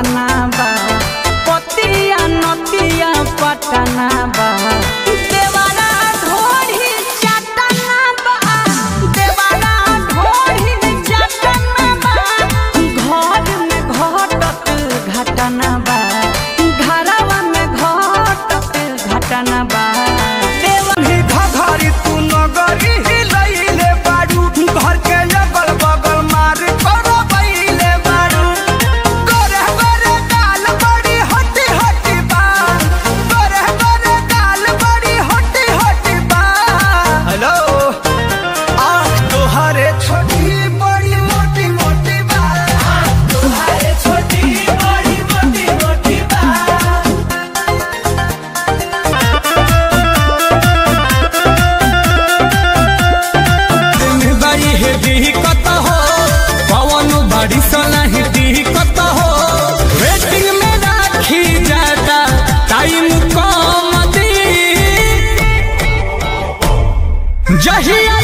घटना बा पतिया नतिया पटना बा देवारा ढोरी चटना बा देवारा ढोरी चटना बा घर में घटत घटना बा घरवा में घटत घटना बा घरी तू नगरी हिलैले बाड़ू घर के अगल बगल मार करो बैले बाड़ू गोरे गोरे गाल बड़ी हटी हटी बा गोरे गोरे गाल बड़ी हटी हटी बा हेलो आँख तोहरे छोटी बड़ी मोटी मोटी बा तोहरे छोटी बड़ी मोटी मोटी बा दिक्कत हो पवन बड़ी सलाही दिक्कत हो वेटिंग में राखी जाता टाइम कम दी जहिया